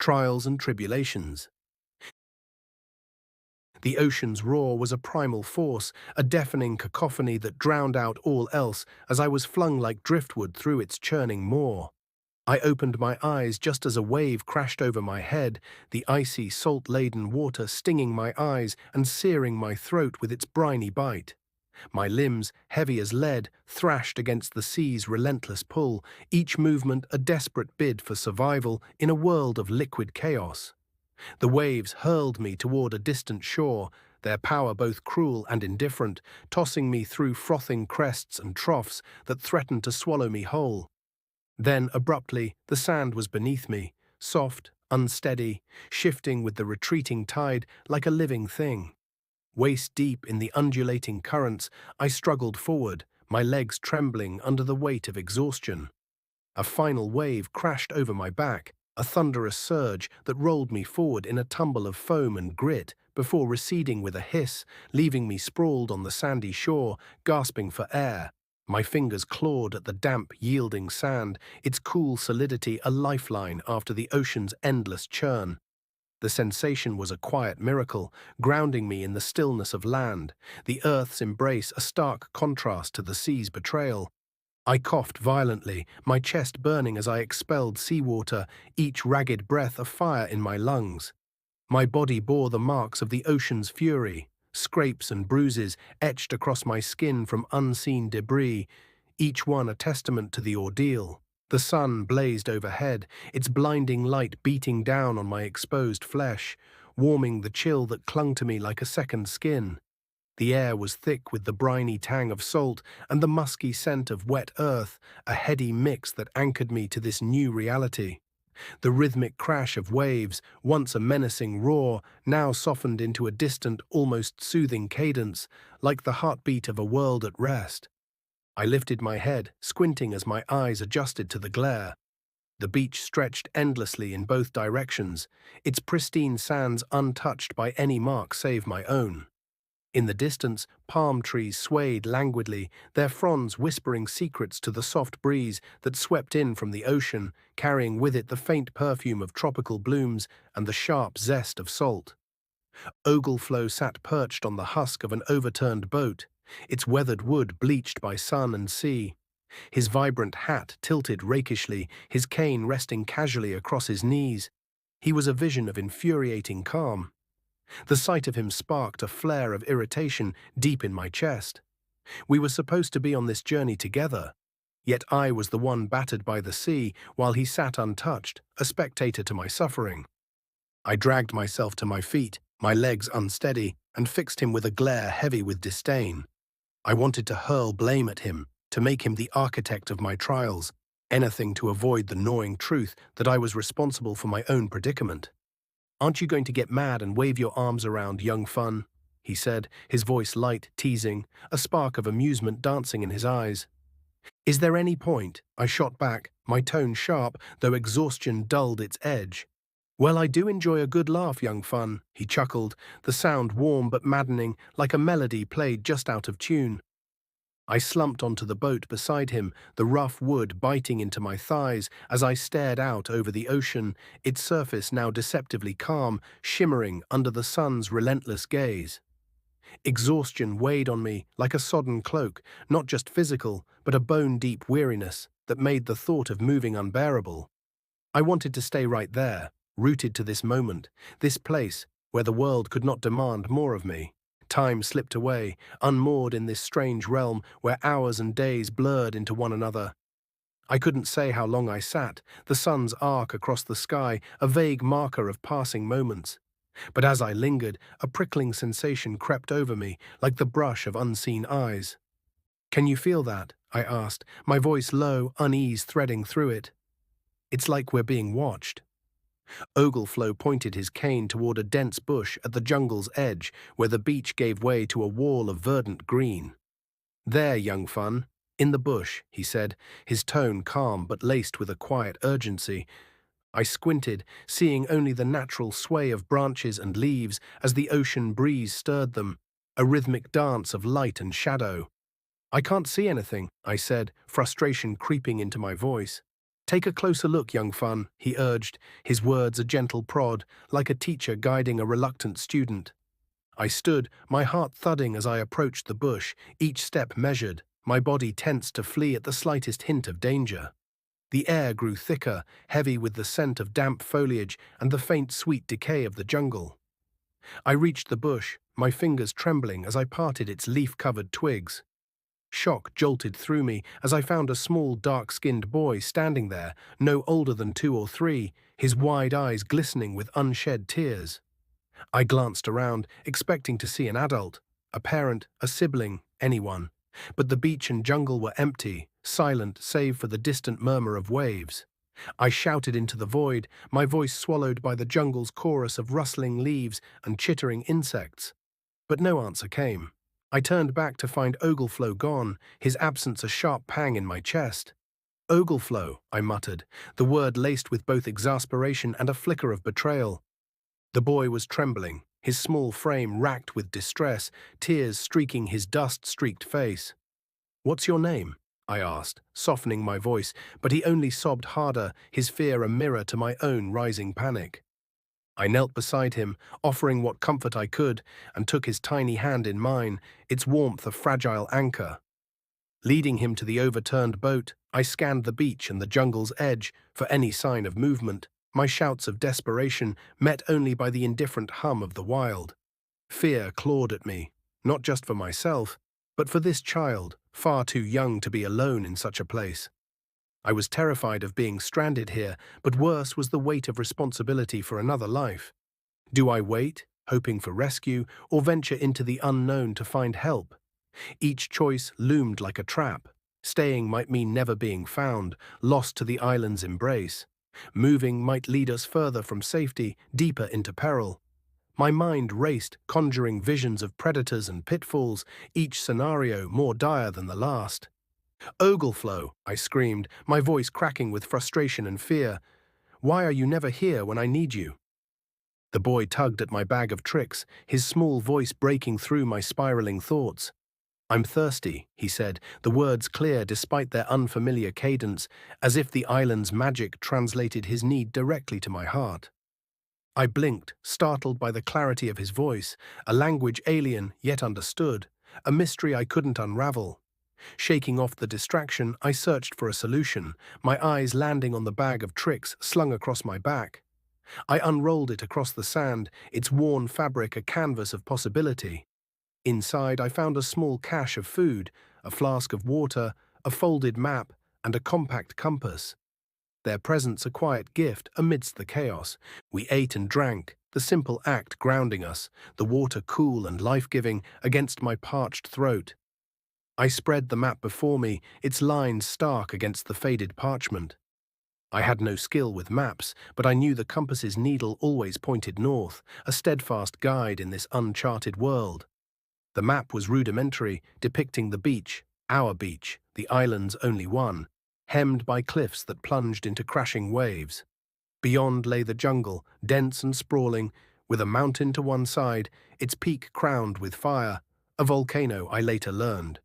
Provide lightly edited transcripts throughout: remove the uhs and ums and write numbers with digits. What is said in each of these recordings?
Trials and Tribulations. The ocean's roar was a primal force, a deafening cacophony that drowned out all else as I was flung like driftwood through its churning maw. I opened my eyes just as a wave crashed over my head, the icy, salt-laden water stinging my eyes and searing my throat with its briny bite. My limbs, heavy as lead, thrashed against the sea's relentless pull, each movement a desperate bid for survival in a world of liquid chaos. The waves hurled me toward a distant shore, their power both cruel and indifferent, tossing me through frothing crests and troughs that threatened to swallow me whole. Then, abruptly, the sand was beneath me, soft, unsteady, shifting with the retreating tide like a living thing. Waist-deep in the undulating currents, I struggled forward, my legs trembling under the weight of exhaustion. A final wave crashed over my back, a thunderous surge that rolled me forward in a tumble of foam and grit before receding with a hiss, leaving me sprawled on the sandy shore, gasping for air. My fingers clawed at the damp, yielding sand, its cool solidity a lifeline after the ocean's endless churn. The sensation was a quiet miracle, grounding me in the stillness of land, the earth's embrace a stark contrast to the sea's betrayal. I coughed violently, my chest burning as I expelled seawater, each ragged breath a fire in my lungs. My body bore the marks of the ocean's fury, scrapes and bruises etched across my skin from unseen debris, each one a testament to the ordeal. The sun blazed overhead, its blinding light beating down on my exposed flesh, warming the chill that clung to me like a second skin. The air was thick with the briny tang of salt and the musky scent of wet earth, a heady mix that anchored me to this new reality. The rhythmic crash of waves, once a menacing roar, now softened into a distant, almost soothing cadence, like the heartbeat of a world at rest. I lifted my head, squinting as my eyes adjusted to the glare. The beach stretched endlessly in both directions, its pristine sands untouched by any mark save my own. In the distance, palm trees swayed languidly, their fronds whispering secrets to the soft breeze that swept in from the ocean, carrying with it the faint perfume of tropical blooms and the sharp zest of salt. Ogleflow sat perched on the husk of an overturned boat, its weathered wood bleached by sun and sea. His vibrant hat tilted rakishly, his cane resting casually across his knees. He was a vision of infuriating calm. The sight of him sparked a flare of irritation deep in my chest. We were supposed to be on this journey together, yet I was the one battered by the sea while he sat untouched, a spectator to my suffering. I dragged myself to my feet, my legs unsteady, and fixed him with a glare heavy with disdain. I wanted to hurl blame at him, to make him the architect of my trials, anything to avoid the gnawing truth that I was responsible for my own predicament. "Aren't you going to get mad and wave your arms around, young fun?" he said, his voice light, teasing, a spark of amusement dancing in his eyes. "Is there any point?" I shot back, my tone sharp, though exhaustion dulled its edge. "Well, I do enjoy a good laugh, young fun," he chuckled, the sound warm but maddening, like a melody played just out of tune. I slumped onto the boat beside him, the rough wood biting into my thighs as I stared out over the ocean, its surface now deceptively calm, shimmering under the sun's relentless gaze. Exhaustion weighed on me like a sodden cloak, not just physical, but a bone-deep weariness that made the thought of moving unbearable. I wanted to stay right there, rooted to this moment, this place where the world could not demand more of me. Time slipped away, unmoored in this strange realm where hours and days blurred into one another. I couldn't say how long I sat, the sun's arc across the sky, a vague marker of passing moments. But as I lingered, a prickling sensation crept over me, like the brush of unseen eyes. "Can you feel that?" I asked, my voice low, unease threading through it. "It's like we're being watched." Ogleflow pointed his cane toward a dense bush at the jungle's edge, where the beach gave way to a wall of verdant green. "There, young fun, in the bush," he said, his tone calm but laced with a quiet urgency. I squinted, seeing only the natural sway of branches and leaves as the ocean breeze stirred them, a rhythmic dance of light and shadow. "I can't see anything," I said, frustration creeping into my voice. "Take a closer look, young fun," he urged, his words a gentle prod, like a teacher guiding a reluctant student. I stood, my heart thudding as I approached the bush, each step measured, my body tense to flee at the slightest hint of danger. The air grew thicker, heavy with the scent of damp foliage and the faint sweet decay of the jungle. I reached the bush, my fingers trembling as I parted its leaf-covered twigs. Shock jolted through me as I found a small, dark-skinned boy standing there, no older than 2 or 3, his wide eyes glistening with unshed tears. I glanced around, expecting to see an adult, a parent, a sibling, anyone. But the beach and jungle were empty, silent save for the distant murmur of waves. I shouted into the void, my voice swallowed by the jungle's chorus of rustling leaves and chittering insects. But no answer came. I turned back to find Ogleflow gone, his absence a sharp pang in my chest. "Ogleflow," I muttered, the word laced with both exasperation and a flicker of betrayal. The boy was trembling, his small frame racked with distress, tears streaking his dust-streaked face. "What's your name?" I asked, softening my voice, but he only sobbed harder, his fear a mirror to my own rising panic. I knelt beside him, offering what comfort I could, and took his tiny hand in mine, its warmth a fragile anchor. Leading him to the overturned boat, I scanned the beach and the jungle's edge for any sign of movement, my shouts of desperation met only by the indifferent hum of the wild. Fear clawed at me, not just for myself, but for this child, far too young to be alone in such a place. I was terrified of being stranded here, but worse was the weight of responsibility for another life. Do I wait, hoping for rescue, or venture into the unknown to find help? Each choice loomed like a trap. Staying might mean never being found, lost to the island's embrace. Moving might lead us further from safety, deeper into peril. My mind raced, conjuring visions of predators and pitfalls, each scenario more dire than the last. "Ogleflow," I screamed, my voice cracking with frustration and fear. "Why are you never here when I need you?" The boy tugged at my bag of tricks, his small voice breaking through my spiraling thoughts. "I'm thirsty," he said, the words clear despite their unfamiliar cadence, as if the island's magic translated his need directly to my heart. I blinked, startled by the clarity of his voice, a language alien yet understood, a mystery I couldn't unravel. Shaking off the distraction, I searched for a solution, my eyes landing on the bag of tricks slung across my back. I unrolled it across the sand, its worn fabric a canvas of possibility. Inside, I found a small cache of food, a flask of water, a folded map, and a compact compass. Their presence a quiet gift amidst the chaos. We ate and drank, the simple act grounding us, the water cool and life-giving against my parched throat. I spread the map before me, its lines stark against the faded parchment. I had no skill with maps, but I knew the compass's needle always pointed north, a steadfast guide in this uncharted world. The map was rudimentary, depicting the beach, our beach, the island's only one, hemmed by cliffs that plunged into crashing waves. Beyond lay the jungle, dense and sprawling, with a mountain to one side, its peak crowned with fire, a volcano I later learned.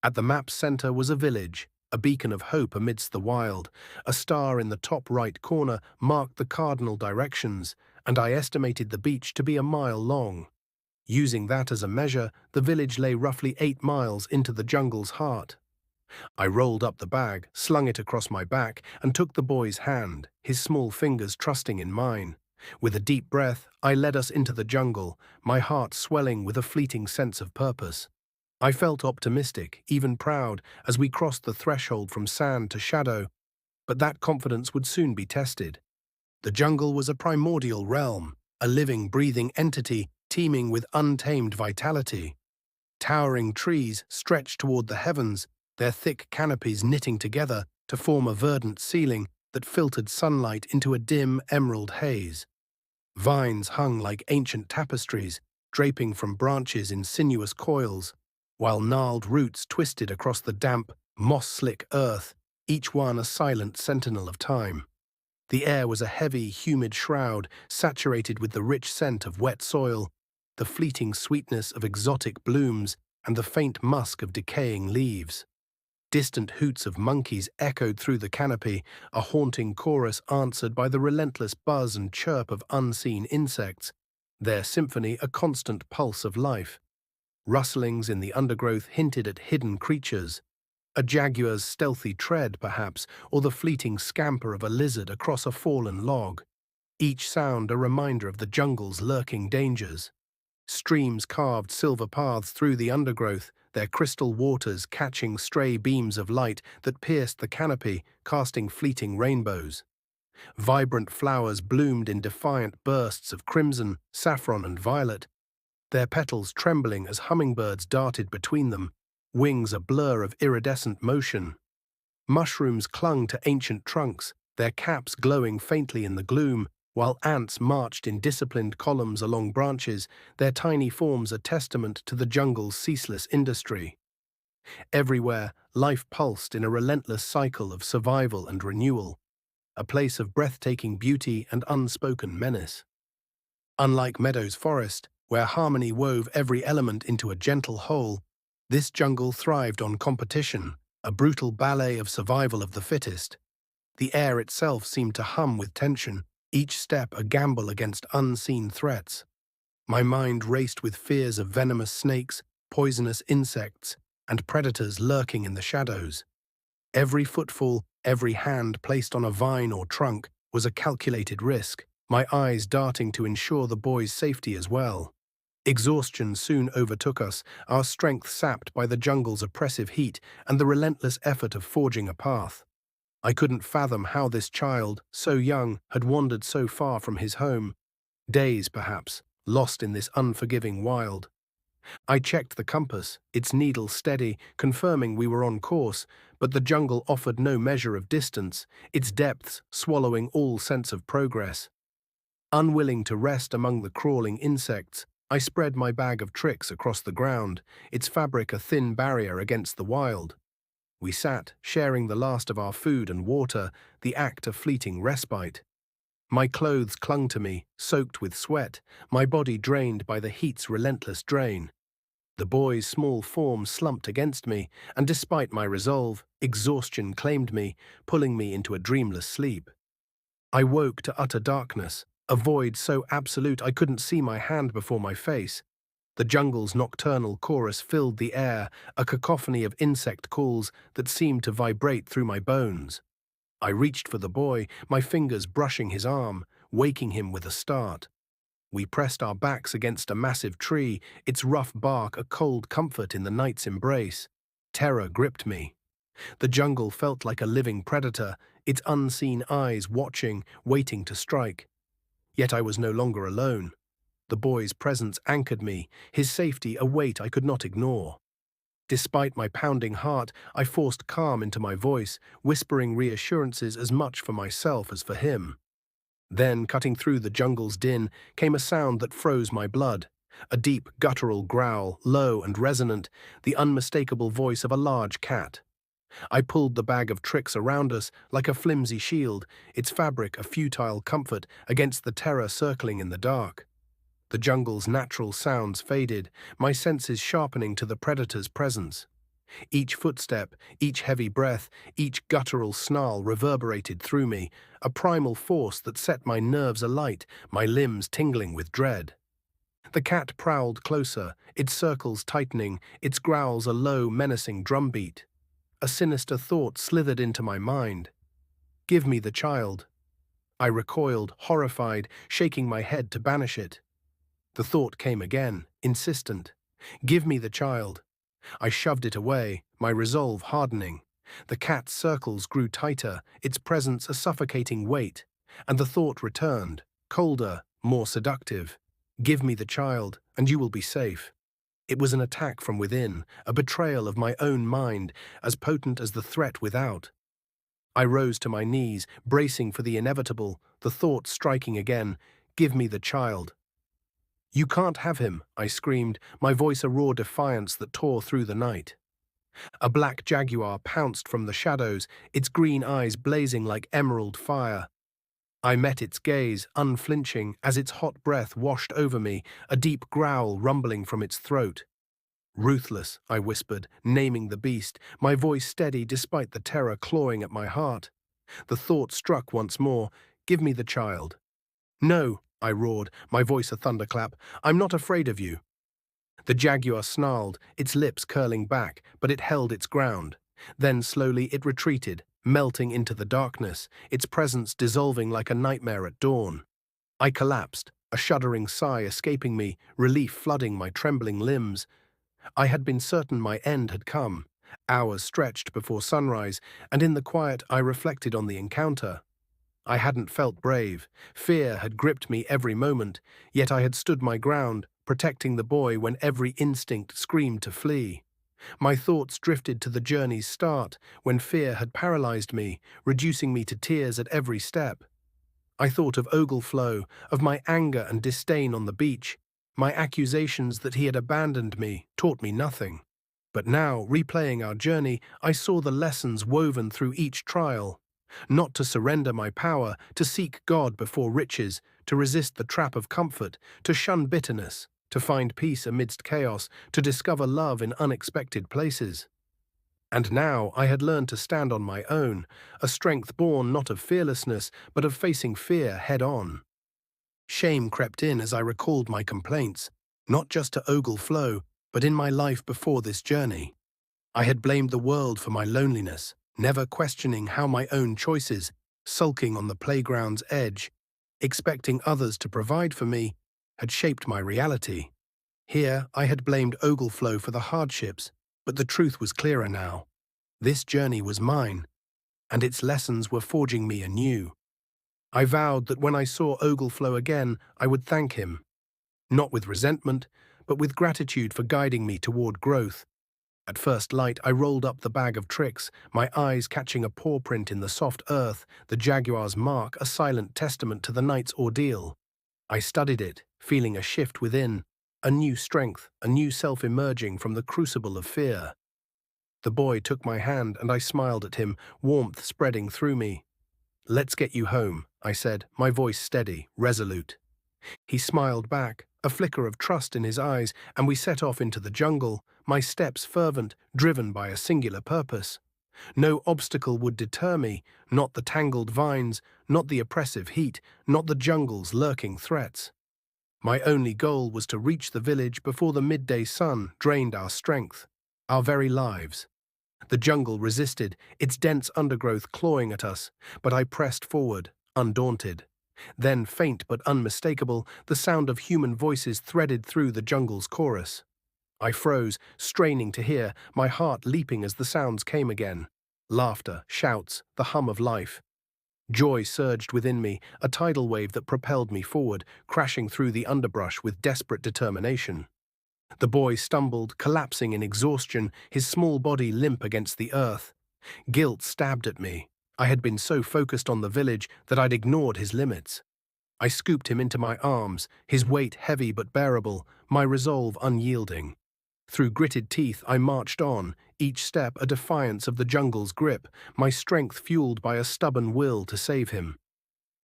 At the map's center was a village, a beacon of hope amidst the wild. A star in the top right corner marked the cardinal directions, and I estimated the beach to be a mile long. Using that as a measure, the village lay roughly 8 miles into the jungle's heart. I rolled up the bag, slung it across my back, and took the boy's hand, his small fingers trusting in mine. With a deep breath, I led us into the jungle, my heart swelling with a fleeting sense of purpose. I felt optimistic, even proud, as we crossed the threshold from sand to shadow, but that confidence would soon be tested. The jungle was a primordial realm, a living, breathing entity teeming with untamed vitality. Towering trees stretched toward the heavens, their thick canopies knitting together to form a verdant ceiling that filtered sunlight into a dim emerald haze. Vines hung like ancient tapestries, draping from branches in sinuous coils, while gnarled roots twisted across the damp, moss-slick earth, each one a silent sentinel of time. The air was a heavy, humid shroud, saturated with the rich scent of wet soil, the fleeting sweetness of exotic blooms, and the faint musk of decaying leaves. Distant hoots of monkeys echoed through the canopy, a haunting chorus answered by the relentless buzz and chirp of unseen insects, their symphony a constant pulse of life. Rustlings in the undergrowth hinted at hidden creatures, a jaguar's stealthy tread, perhaps, or the fleeting scamper of a lizard across a fallen log. Each sound a reminder of the jungle's lurking dangers. Streams carved silver paths through the undergrowth, their crystal waters catching stray beams of light that pierced the canopy, casting fleeting rainbows. Vibrant flowers bloomed in defiant bursts of crimson, saffron, and violet, their petals trembling as hummingbirds darted between them, wings a blur of iridescent motion. Mushrooms clung to ancient trunks, their caps glowing faintly in the gloom, while ants marched in disciplined columns along branches, their tiny forms a testament to the jungle's ceaseless industry. Everywhere, life pulsed in a relentless cycle of survival and renewal, a place of breathtaking beauty and unspoken menace. Unlike Meadows Forest, where harmony wove every element into a gentle whole, this jungle thrived on competition, a brutal ballet of survival of the fittest. The air itself seemed to hum with tension, each step a gamble against unseen threats. My mind raced with fears of venomous snakes, poisonous insects, and predators lurking in the shadows. Every footfall, every hand placed on a vine or trunk was a calculated risk, my eyes darting to ensure the boy's safety as well. Exhaustion soon overtook us, our strength sapped by the jungle's oppressive heat and the relentless effort of forging a path. I couldn't fathom how this child, so young, had wandered so far from his home. Days, perhaps, lost in this unforgiving wild. I checked the compass, its needle steady, confirming we were on course, but the jungle offered no measure of distance, its depths swallowing all sense of progress. Unwilling to rest among the crawling insects, I spread my bag of tricks across the ground, its fabric a thin barrier against the wild. We sat, sharing the last of our food and water, the act of fleeting respite. My clothes clung to me, soaked with sweat, my body drained by the heat's relentless drain. The boy's small form slumped against me, and despite my resolve, exhaustion claimed me, pulling me into a dreamless sleep. I woke to utter darkness, a void so absolute I couldn't see my hand before my face. The jungle's nocturnal chorus filled the air, a cacophony of insect calls that seemed to vibrate through my bones. I reached for the boy, my fingers brushing his arm, waking him with a start. We pressed our backs against a massive tree, its rough bark a cold comfort in the night's embrace. Terror gripped me. The jungle felt like a living predator, its unseen eyes watching, waiting to strike. Yet I was no longer alone. The boy's presence anchored me, his safety a weight I could not ignore. Despite my pounding heart, I forced calm into my voice, whispering reassurances as much for myself as for him. Then, cutting through the jungle's din, came a sound that froze my blood. A deep, guttural growl, low and resonant, the unmistakable voice of a large cat. I pulled the bag of tricks around us like a flimsy shield, its fabric a futile comfort against the terror circling in the dark. The jungle's natural sounds faded, my senses sharpening to the predator's presence. Each footstep, each heavy breath, each guttural snarl reverberated through me, a primal force that set my nerves alight, my limbs tingling with dread. The cat prowled closer, its circles tightening, its growls a low, menacing drumbeat. A sinister thought slithered into my mind. "Give me the child." I recoiled, horrified, shaking my head to banish it. The thought came again, insistent. "Give me the child." I shoved it away, my resolve hardening. The cat's circles grew tighter, its presence a suffocating weight, and the thought returned, colder, more seductive. "Give me the child, and you will be safe." It was an attack from within, a betrayal of my own mind, as potent as the threat without. I rose to my knees, bracing for the inevitable, the thought striking again, "Give me the child." "You can't have him," I screamed, my voice a raw defiance that tore through the night. A black jaguar pounced from the shadows, its green eyes blazing like emerald fire. I met its gaze, unflinching, as its hot breath washed over me, a deep growl rumbling from its throat. Ruthless, I whispered, naming the beast, my voice steady despite the terror clawing at my heart. The thought struck once more, give me the child. No, I roared, my voice a thunderclap, I'm not afraid of you. The jaguar snarled, its lips curling back, but it held its ground. Then slowly it retreated, melting into the darkness, its presence dissolving like a nightmare at dawn. I collapsed, a shuddering sigh escaping me, relief flooding my trembling limbs. I had been certain my end had come. Hours stretched before sunrise, and in the quiet I reflected on the encounter. I hadn't felt brave. Fear had gripped me every moment, yet I had stood my ground, protecting the boy when every instinct screamed to flee. My thoughts drifted to the journey's start, when fear had paralyzed me, reducing me to tears at every step. I thought of Ogleflow, of my anger and disdain on the beach. My accusations that he had abandoned me taught me nothing. But now, replaying our journey, I saw the lessons woven through each trial. Not to surrender my power, to seek God before riches, to resist the trap of comfort, to shun bitterness, to find peace amidst chaos, to discover love in unexpected places. And now I had learned to stand on my own, a strength born not of fearlessness, but of facing fear head-on. Shame crept in as I recalled my complaints, not just to Ogleflow, but in my life before this journey. I had blamed the world for my loneliness, never questioning how my own choices, sulking on the playground's edge, expecting others to provide for me, had shaped my reality. Here I had blamed Ogleflow for the hardships, but the truth was clearer now. This journey was mine, and its lessons were forging me anew. I vowed that when I saw Ogleflow again, I would thank him, not with resentment, but with gratitude for guiding me toward growth. At first light, I rolled up the bag of tricks, my eyes catching a paw print in the soft earth, the jaguar's mark, a silent testament to the night's ordeal. I studied it, feeling a shift within, a new strength, a new self emerging from the crucible of fear. The boy took my hand and I smiled at him, warmth spreading through me. Let's get you home, I said, my voice steady, resolute. He smiled back, a flicker of trust in his eyes, and we set off into the jungle, my steps fervent, driven by a singular purpose. No obstacle would deter me, not the tangled vines, not the oppressive heat, not the jungle's lurking threats. My only goal was to reach the village before the midday sun drained our strength, our very lives. The jungle resisted, its dense undergrowth clawing at us, but I pressed forward, undaunted. Then, faint but unmistakable, the sound of human voices threaded through the jungle's chorus. I froze, straining to hear, my heart leaping as the sounds came again. Laughter, shouts, the hum of life. Joy surged within me, a tidal wave that propelled me forward, crashing through the underbrush with desperate determination. The boy stumbled, collapsing in exhaustion, his small body limp against the earth. Guilt stabbed at me. I had been so focused on the village that I'd ignored his limits. I scooped him into my arms, his weight heavy but bearable, my resolve unyielding. Through gritted teeth I marched on, each step a defiance of the jungle's grip, my strength fueled by a stubborn will to save him.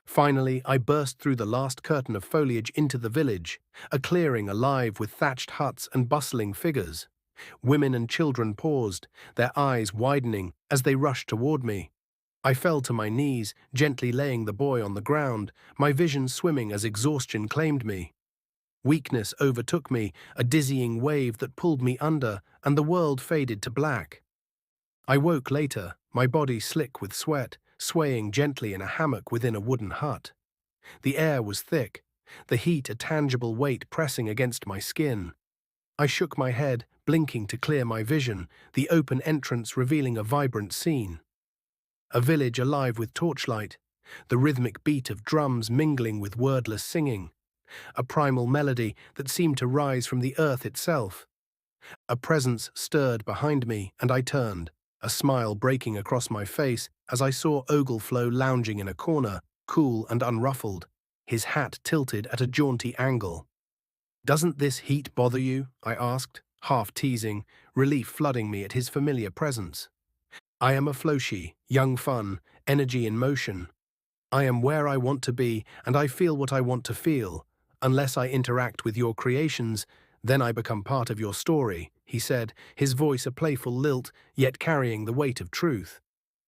Finally, I burst through the last curtain of foliage into the village, a clearing alive with thatched huts and bustling figures. Women and children paused, their eyes widening as they rushed toward me. I fell to my knees, gently laying the boy on the ground, my vision swimming as exhaustion claimed me. Weakness overtook me, a dizzying wave that pulled me under, and the world faded to black. I woke later, my body slick with sweat, swaying gently in a hammock within a wooden hut. The air was thick, the heat a tangible weight pressing against my skin. I shook my head, blinking to clear my vision, the open entrance revealing a vibrant scene. A village alive with torchlight, the rhythmic beat of drums mingling with wordless singing, a primal melody that seemed to rise from the earth itself. A presence stirred behind me, and I turned, a smile breaking across my face as I saw Ogleflow lounging in a corner, cool and unruffled, his hat tilted at a jaunty angle. "Doesn't this heat bother you?" I asked, half teasing, relief flooding me at his familiar presence. "I am a Floshi, young fun, energy in motion. I am where I want to be, and I feel what I want to feel. Unless I interact with your creations, then I become part of your story," he he said, his voice a playful lilt, yet carrying the weight of truth.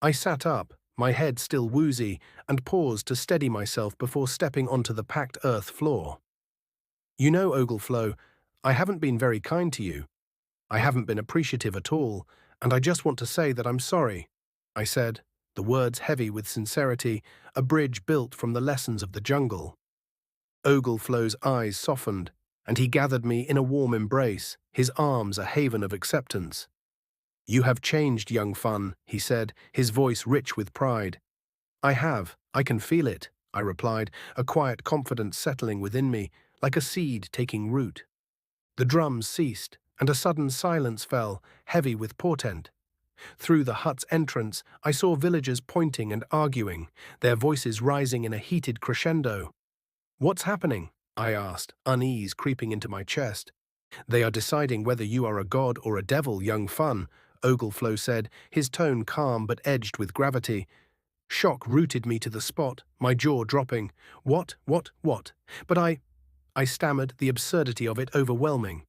I sat up, my head still woozy, and paused to steady myself before stepping onto the packed earth floor. You know, Ogleflow, I haven't been very kind to you. I haven't been appreciative at all, and I just want to say that I'm sorry, I said, the words heavy with sincerity, a bridge built from the lessons of the jungle. Ogleflow's eyes softened, and he gathered me in a warm embrace, his arms a haven of acceptance. You have changed, young Fun, he said, his voice rich with pride. I have, I can feel it, I replied, a quiet confidence settling within me, like a seed taking root. The drums ceased, and a sudden silence fell, heavy with portent. Through the hut's entrance, I saw villagers pointing and arguing, their voices rising in a heated crescendo. What's happening? I asked, unease creeping into my chest. They are deciding whether you are a god or a devil, young Fun, Ogleflow said, his tone calm but edged with gravity. Shock rooted me to the spot, my jaw dropping. What? But I stammered, the absurdity of it overwhelming.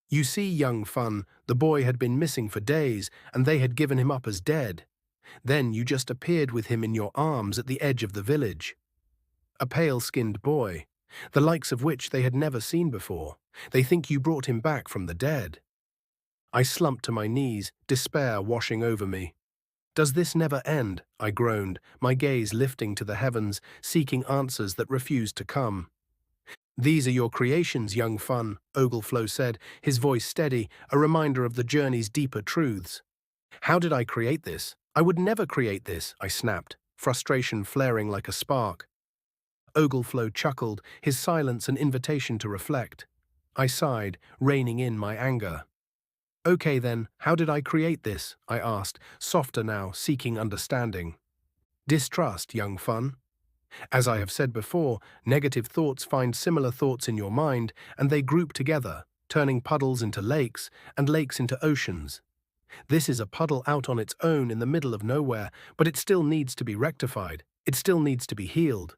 You see, young Fun, the boy had been missing for days, and they had given him up as dead. Then you just appeared with him in your arms at the edge of the village. A pale-skinned boy, the likes of which they had never seen before. They think you brought him back from the dead. I slumped to my knees, despair washing over me. Does this never end? I groaned, my gaze lifting to the heavens, seeking answers that refused to come. These are your creations, young Fun, Ogleflow said, his voice steady, a reminder of the journey's deeper truths. How did I create this? I would never create this, I snapped, frustration flaring like a spark. Ogleflow chuckled, his silence an invitation to reflect. I sighed, reining in my anger. Okay then, how did I create this? I asked, softer now, seeking understanding. Distrust, young Fun. As I have said before, negative thoughts find similar thoughts in your mind, and they group together, turning puddles into lakes, and lakes into oceans. This is a puddle out on its own in the middle of nowhere, but it still needs to be rectified. It still needs to be healed.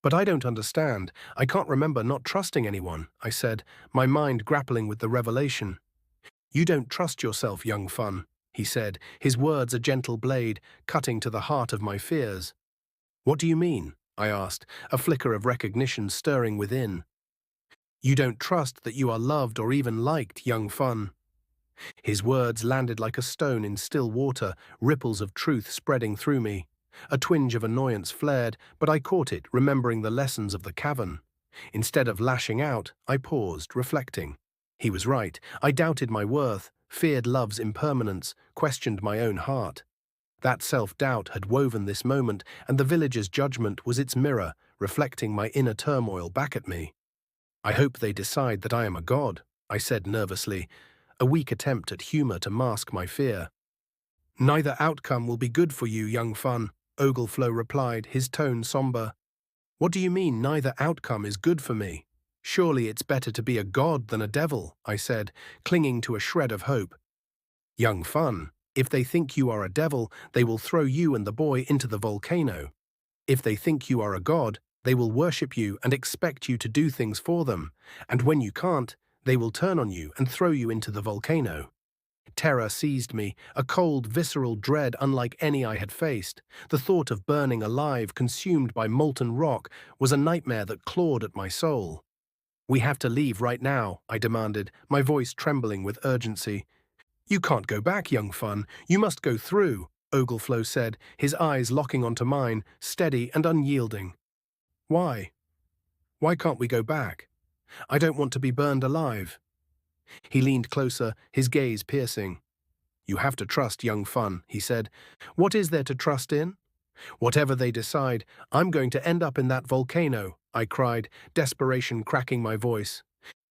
But I don't understand. I can't remember not trusting anyone, I said, my mind grappling with the revelation. You don't trust yourself, young Fun, he said, his words a gentle blade, cutting to the heart of my fears. What do you mean? I asked, a flicker of recognition stirring within. You don't trust that you are loved or even liked, young Fun. His words landed like a stone in still water, ripples of truth spreading through me. A twinge of annoyance flared, but I caught it, remembering the lessons of the cavern. Instead of lashing out, I paused, reflecting. He was right. I doubted my worth, feared love's impermanence, questioned my own heart. That self-doubt had woven this moment, and the village's judgment was its mirror, reflecting my inner turmoil back at me. I hope they decide that I am a god, I said nervously, a weak attempt at humor to mask my fear. Neither outcome will be good for you, young Fun, Ogleflow replied, his tone somber. What do you mean neither outcome is good for me? Surely it's better to be a god than a devil, I said, clinging to a shred of hope. Young Fun, if they think you are a devil, they will throw you and the boy into the volcano. If they think you are a god, they will worship you and expect you to do things for them, and when you can't, they will turn on you and throw you into the volcano. Terror seized me, a cold, visceral dread unlike any I had faced. The thought of burning alive, consumed by molten rock, was a nightmare that clawed at my soul. We have to leave right now, I demanded, my voice trembling with urgency. You can't go back, young Fun. You must go through, Ogleflow said, his eyes locking onto mine, steady and unyielding. Why? Why can't we go back? I don't want to be burned alive. He leaned closer, his gaze piercing. You have to trust, young Fun, he said. What is there to trust in? Whatever they decide, I'm going to end up in that volcano, I cried, desperation cracking my voice.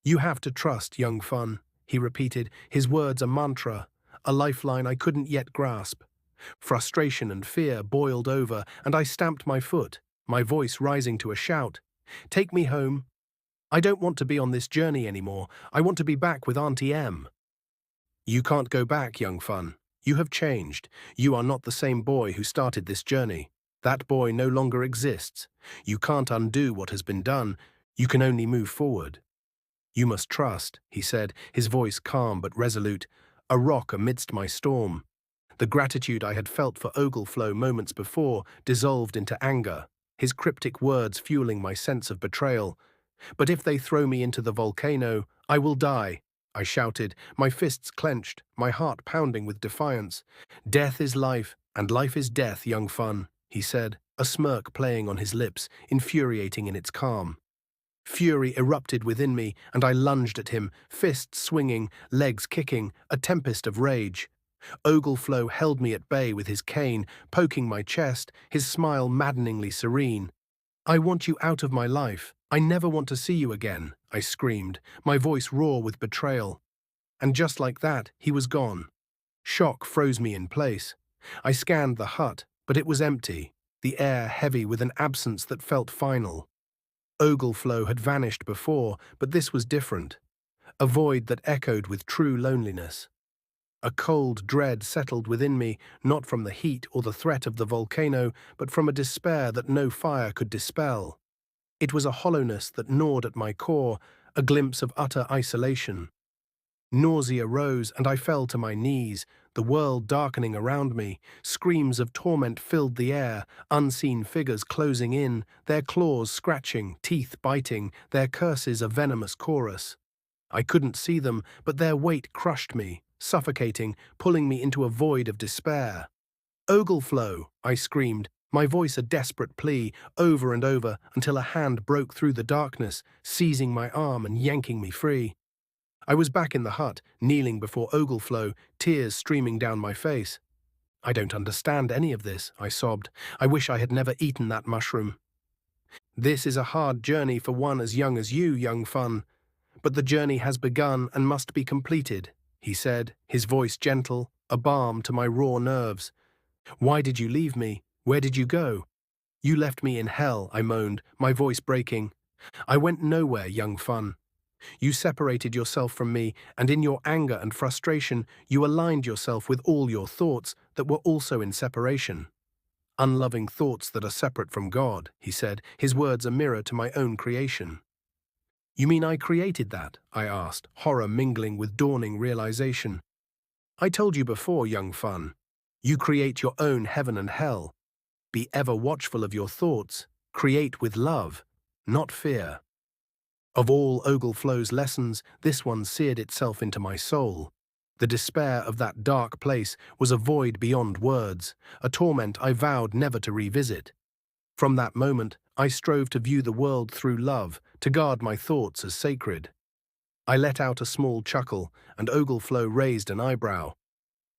You have to trust, young Fun, he repeated, his words a mantra, a lifeline I couldn't yet grasp. Frustration and fear boiled over, and I stamped my foot, my voice rising to a shout. Take me home. I don't want to be on this journey anymore. I want to be back with Auntie M. You can't go back, young Fun. You have changed. You are not the same boy who started this journey. That boy no longer exists. You can't undo what has been done. You can only move forward. You must trust, he said, his voice calm but resolute, a rock amidst my storm. The gratitude I had felt for Ogleflow moments before dissolved into anger, his cryptic words fueling my sense of betrayal. But if they throw me into the volcano, I will die, I shouted, my fists clenched, my heart pounding with defiance. Death is life, and life is death, young fun, he said, a smirk playing on his lips, infuriating in its calm. Fury erupted within me, and I lunged at him, fists swinging, legs kicking, a tempest of rage. Ogleflow held me at bay with his cane, poking my chest, his smile maddeningly serene. I want you out of my life. I never want to see you again, I screamed, my voice raw with betrayal. And just like that, he was gone. Shock froze me in place. I scanned the hut, but it was empty, the air heavy with an absence that felt final. Ogleflow had vanished before, but this was different. A void that echoed with true loneliness. A cold dread settled within me, not from the heat or the threat of the volcano, but from a despair that no fire could dispel. It was a hollowness that gnawed at my core, a glimpse of utter isolation. Nausea rose, and I fell to my knees, the world darkening around me. Screams of torment filled the air, unseen figures closing in, their claws scratching, teeth biting, their curses a venomous chorus. I couldn't see them, but their weight crushed me, suffocating, pulling me into a void of despair. "Ogleflow!" I screamed, my voice a desperate plea, over and over, until a hand broke through the darkness, seizing my arm and yanking me free. I was back in the hut, kneeling before Ogleflow, tears streaming down my face. "I don't understand any of this," I sobbed. "I wish I had never eaten that mushroom." "This is a hard journey for one as young as you, young fun. But the journey has begun and must be completed," he said, his voice gentle, a balm to my raw nerves. "Why did you leave me? Where did you go?" "You left me in hell," I moaned, my voice breaking. "I went nowhere, young fun. You separated yourself from me, and in your anger and frustration, you aligned yourself with all your thoughts that were also in separation. Unloving thoughts that are separate from God," he said, his words a mirror to my own creation. "You mean I created that?" I asked, horror mingling with dawning realization. "I told you before, young fun. You create your own heaven and hell. Be ever watchful of your thoughts. Create with love, not fear." Of all Ogleflow's lessons, this one seared itself into my soul. The despair of that dark place was a void beyond words, a torment I vowed never to revisit. From that moment, I strove to view the world through love, to guard my thoughts as sacred. I let out a small chuckle, and Ogleflow raised an eyebrow.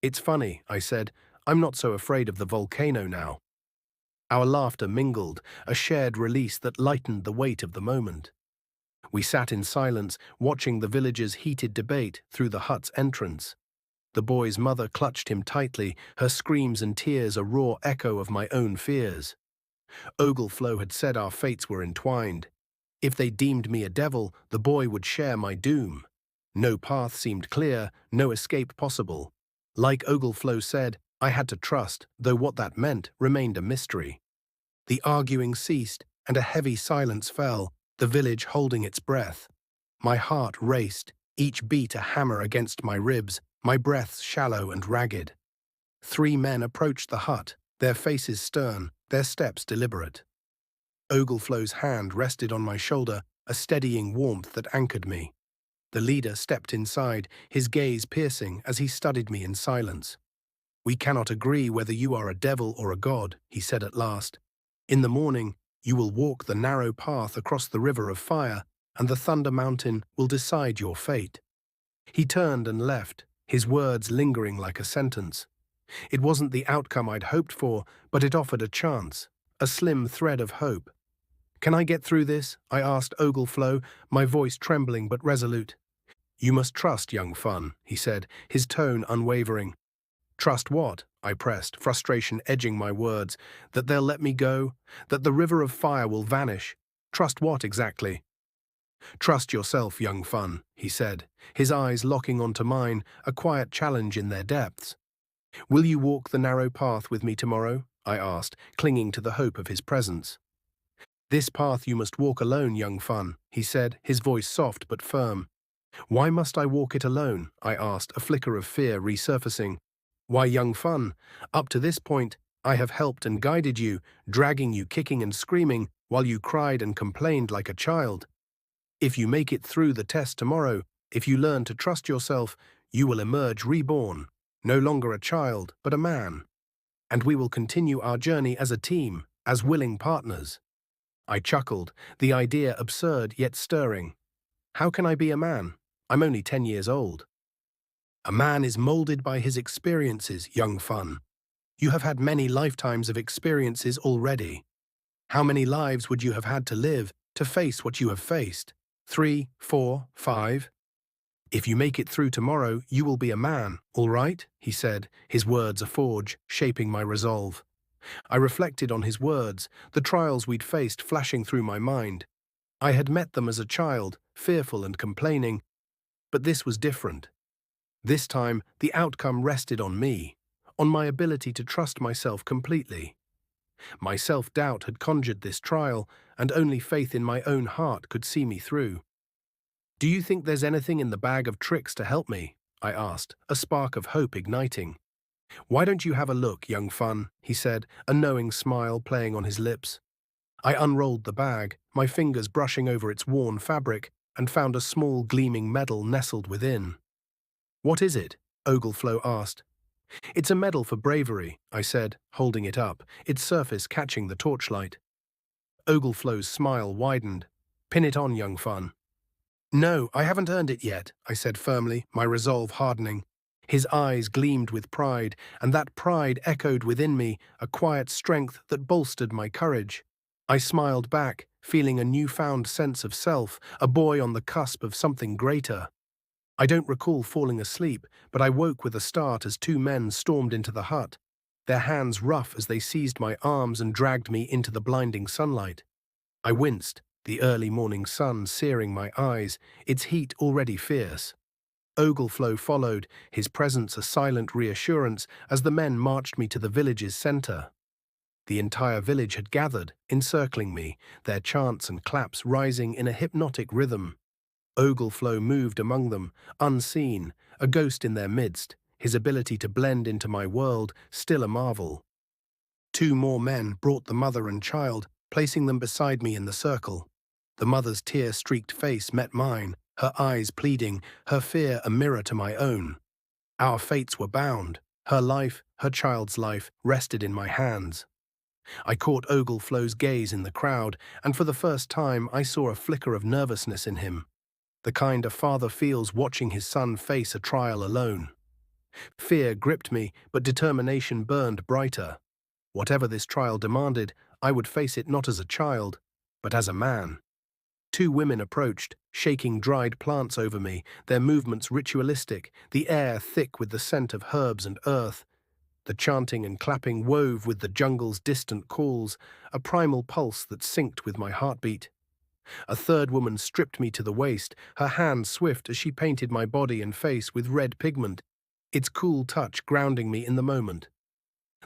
"It's funny," I said. "I'm not so afraid of the volcano now." Our laughter mingled, a shared release that lightened the weight of the moment. We sat in silence, watching the villagers' heated debate through the hut's entrance. The boy's mother clutched him tightly, her screams and tears a raw echo of my own fears. Ogleflow had said our fates were entwined. If they deemed me a devil, the boy would share my doom. No path seemed clear, no escape possible. Like Ogleflow said, I had to trust, though what that meant remained a mystery. The arguing ceased, and a heavy silence fell, the village holding its breath. My heart raced, each beat a hammer against my ribs, my breaths shallow and ragged. 3 men approached the hut, their faces stern, their steps deliberate. Ogleflow's hand rested on my shoulder, a steadying warmth that anchored me. The leader stepped inside, his gaze piercing as he studied me in silence. "We cannot agree whether you are a devil or a god," he said at last. "In the morning, you will walk the narrow path across the river of fire, and the Thunder Mountain will decide your fate." He turned and left, his words lingering like a sentence. It wasn't the outcome I'd hoped for, but it offered a chance, a slim thread of hope. "Can I get through this?" I asked Ogleflow, my voice trembling but resolute. "You must trust, young fun," he said, his tone unwavering. "Trust what?" I pressed, frustration edging my words. "That they'll let me go? That the river of fire will vanish? Trust what exactly?" "Trust yourself, young fun," he said, his eyes locking onto mine, a quiet challenge in their depths. "Will you walk the narrow path with me tomorrow?" I asked, clinging to the hope of his presence. "This path you must walk alone, young Fun," he said, his voice soft but firm. "Why must I walk it alone?" I asked, a flicker of fear resurfacing. "Why, young Fun, up to this point, I have helped and guided you, dragging you kicking and screaming while you cried and complained like a child. If you make it through the test tomorrow, if you learn to trust yourself, you will emerge reborn, no longer a child, but a man. And we will continue our journey as a team, as willing partners." I chuckled, the idea absurd yet stirring. How can I be a man? I'm only 10 years old. "A man is molded by his experiences, young Fun. You have had many lifetimes of experiences already. How many lives would you have had to live to face what you have faced? 3, 4, 5? If you make it through tomorrow, you will be a man, all right?" he said, his words a forge, shaping my resolve. I reflected on his words, the trials we'd faced flashing through my mind. I had met them as a child, fearful and complaining, but this was different. This time, the outcome rested on me, on my ability to trust myself completely. My self-doubt had conjured this trial, and only faith in my own heart could see me through. "Do you think there's anything in the bag of tricks to help me?" I asked, a spark of hope igniting. "Why don't you have a look, young Fun?" he said, a knowing smile playing on his lips. I unrolled the bag, my fingers brushing over its worn fabric, and found a small gleaming medal nestled within. "What is it?" Ogleflow asked. "It's a medal for bravery," I said, holding it up, its surface catching the torchlight. Ogleflow's smile widened. "Pin it on, young Fun." "No, I haven't earned it yet," I said firmly, my resolve hardening. His eyes gleamed with pride, and that pride echoed within me, a quiet strength that bolstered my courage. I smiled back, feeling a newfound sense of self, a boy on the cusp of something greater. I don't recall falling asleep, but I woke with a start as two men stormed into the hut, their hands rough as they seized my arms and dragged me into the blinding sunlight. I winced, the early morning sun searing my eyes, its heat already fierce. Ogleflow followed, his presence a silent reassurance as the men marched me to the village's center. The entire village had gathered, encircling me, their chants and claps rising in a hypnotic rhythm. Ogleflow moved among them, unseen, a ghost in their midst, his ability to blend into my world still a marvel. Two more men brought the mother and child, placing them beside me in the circle. The mother's tear-streaked face met mine, her eyes pleading, her fear a mirror to my own. Our fates were bound. Her life, her child's life, rested in my hands. I caught Ogleflow's gaze in the crowd, and for the first time I saw a flicker of nervousness in him, the kind a father feels watching his son face a trial alone. Fear gripped me, but determination burned brighter. Whatever this trial demanded, I would face it not as a child, but as a man. Two women approached, shaking dried plants over me, their movements ritualistic, the air thick with the scent of herbs and earth. The chanting and clapping wove with the jungle's distant calls, a primal pulse that synced with my heartbeat. A third woman stripped me to the waist, her hand swift as she painted my body and face with red pigment, its cool touch grounding me in the moment.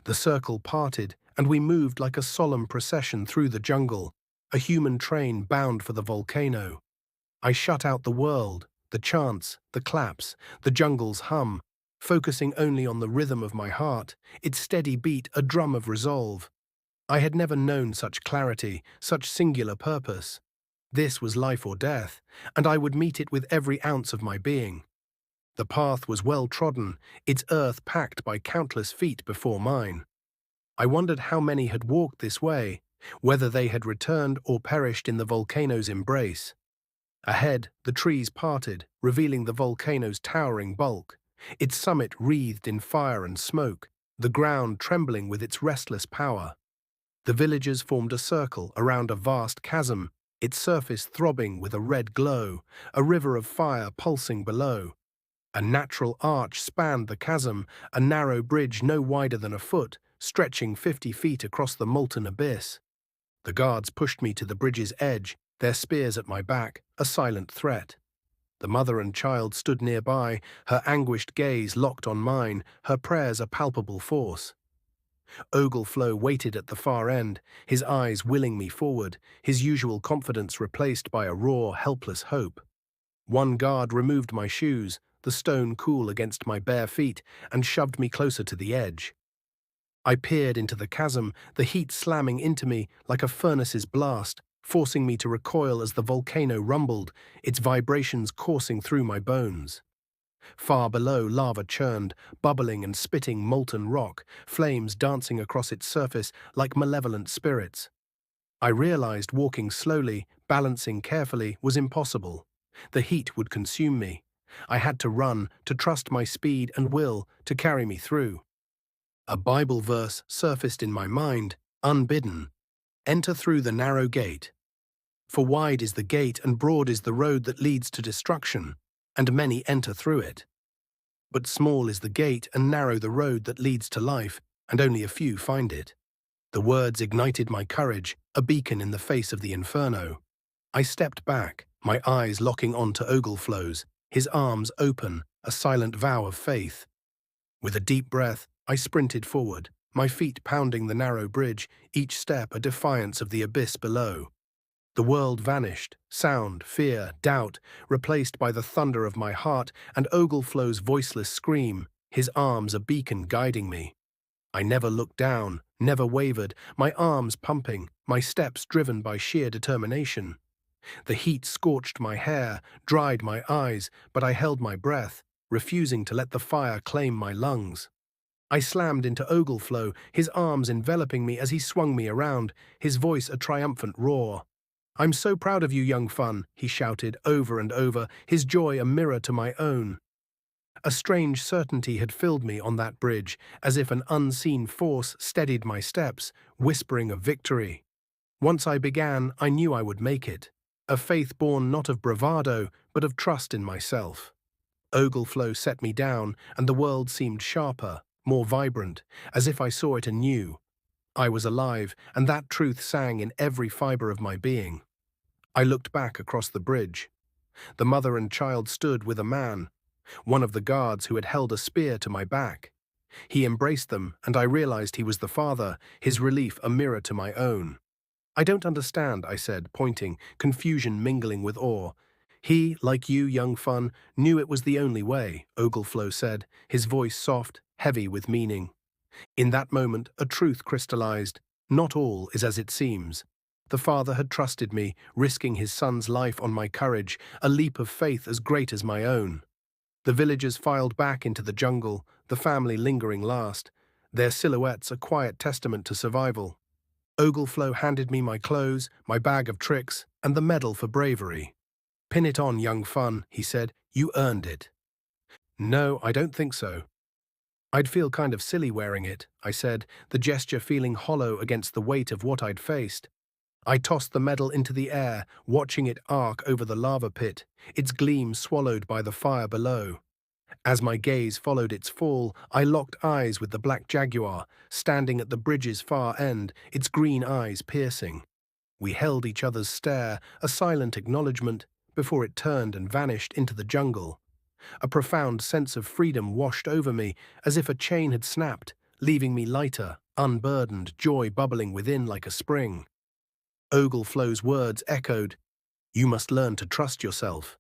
The circle parted, and we moved like a solemn procession through the jungle, a human train bound for the volcano. I shut out the world, the chants, the claps, the jungle's hum, focusing only on the rhythm of my heart, its steady beat a drum of resolve. I had never known such clarity, such singular purpose. This was life or death, and I would meet it with every ounce of my being. The path was well trodden, its earth packed by countless feet before mine. I wondered how many had walked this way, whether they had returned or perished in the volcano's embrace. Ahead, the trees parted, revealing the volcano's towering bulk, its summit wreathed in fire and smoke, the ground trembling with its restless power. The villagers formed a circle around a vast chasm, its surface throbbing with a red glow, a river of fire pulsing below. A natural arch spanned the chasm, a narrow bridge no wider than a foot, stretching 50 feet across the molten abyss. The guards pushed me to the bridge's edge, their spears at my back, a silent threat. The mother and child stood nearby, her anguished gaze locked on mine, her prayers a palpable force. Ogleflow waited at the far end, his eyes willing me forward, his usual confidence replaced by a raw, helpless hope. One guard removed my shoes, the stone cool against my bare feet, and shoved me closer to the edge. I peered into the chasm, the heat slamming into me like a furnace's blast, forcing me to recoil as the volcano rumbled, its vibrations coursing through my bones. Far below, lava churned, bubbling and spitting molten rock, flames dancing across its surface like malevolent spirits. I realized walking slowly, balancing carefully, was impossible. The heat would consume me. I had to run, to trust my speed and will to carry me through. A Bible verse surfaced in my mind, unbidden. Enter through the narrow gate. For wide is the gate and broad is the road that leads to destruction, and many enter through it. But small is the gate and narrow the road that leads to life, and only a few find it. The words ignited my courage, a beacon in the face of the inferno. I stepped back, my eyes locking onto Ogleflow's, his arms open, a silent vow of faith. With a deep breath, I sprinted forward, my feet pounding the narrow bridge, each step a defiance of the abyss below. The world vanished, sound, fear, doubt, replaced by the thunder of my heart and Ogleflow's voiceless scream, his arms a beacon guiding me. I never looked down, never wavered, my arms pumping, my steps driven by sheer determination. The heat scorched my hair, dried my eyes, but I held my breath, refusing to let the fire claim my lungs. I slammed into Ogleflow, his arms enveloping me as he swung me around, his voice a triumphant roar. "I'm so proud of you, young fun," he shouted over and over, his joy a mirror to my own. A strange certainty had filled me on that bridge, as if an unseen force steadied my steps, whispering of victory. Once I began, I knew I would make it. A faith born not of bravado, but of trust in myself. Ogleflow set me down, and the world seemed sharper, more vibrant, as if I saw it anew. I was alive, and that truth sang in every fibre of my being. I looked back across the bridge. The mother and child stood with a man, one of the guards who had held a spear to my back. He embraced them, and I realized he was the father, his relief a mirror to my own. "I don't understand," I said, pointing, confusion mingling with awe. "He, like you, young fun, knew it was the only way," Ogleflow said, his voice soft, heavy with meaning. In that moment, a truth crystallized. Not all is as it seems. The father had trusted me, risking his son's life on my courage, a leap of faith as great as my own. The villagers filed back into the jungle, the family lingering last, their silhouettes a quiet testament to survival. Ogleflow handed me my clothes, my bag of tricks, and the medal for bravery. "Pin it on, young fun," he said. "You earned it." "No, I don't think so." "I'd feel kind of silly wearing it," I said, the gesture feeling hollow against the weight of what I'd faced. I tossed the medal into the air, watching it arc over the lava pit, its gleam swallowed by the fire below. As my gaze followed its fall, I locked eyes with the black jaguar, standing at the bridge's far end, its green eyes piercing. We held each other's stare, a silent acknowledgement, before it turned and vanished into the jungle. A profound sense of freedom washed over me, as if a chain had snapped, leaving me lighter, unburdened, joy bubbling within like a spring. Ogleflow's words echoed, "You must learn to trust yourself."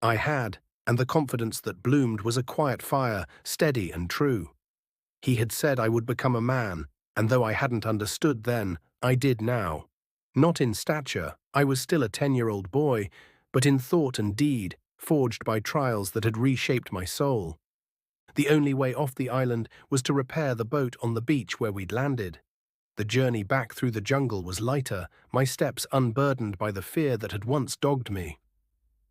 I had, and the confidence that bloomed was a quiet fire, steady and true. He had said I would become a man, and though I hadn't understood then, I did now. Not in stature, I was still a 10-year-old boy, but in thought and deed, forged by trials that had reshaped my soul. The only way off the island was to repair the boat on the beach where we'd landed. The journey back through the jungle was lighter, my steps unburdened by the fear that had once dogged me.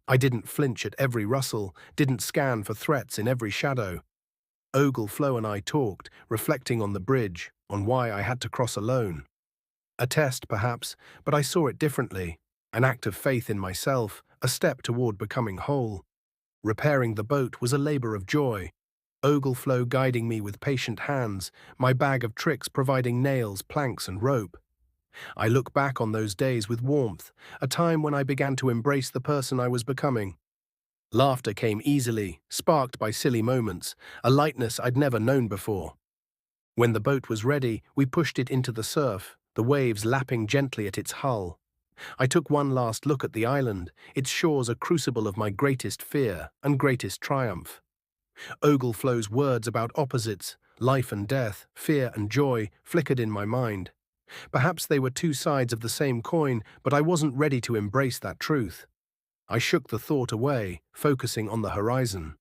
I didn't flinch at every rustle, didn't scan for threats in every shadow. Ogleflow and I talked, reflecting on the bridge, on why I had to cross alone. A test, perhaps, but I saw it differently. An act of faith in myself, a step toward becoming whole. Repairing the boat was a labor of joy. Ogleflow guiding me with patient hands, my bag of tricks providing nails, planks, and rope. I look back on those days with warmth, a time when I began to embrace the person I was becoming. Laughter came easily, sparked by silly moments, a lightness I'd never known before. When the boat was ready, we pushed it into the surf, the waves lapping gently at its hull. I took one last look at the island, its shores a crucible of my greatest fear and greatest triumph. Ogleflow's words about opposites, life and death, fear and joy, flickered in my mind. Perhaps they were two sides of the same coin, but I wasn't ready to embrace that truth. I shook the thought away, focusing on the horizon.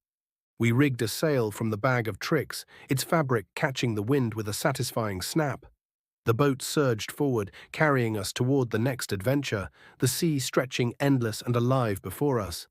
We rigged a sail from the bag of tricks, its fabric catching the wind with a satisfying snap. The boat surged forward, carrying us toward the next adventure, the sea stretching endless and alive before us.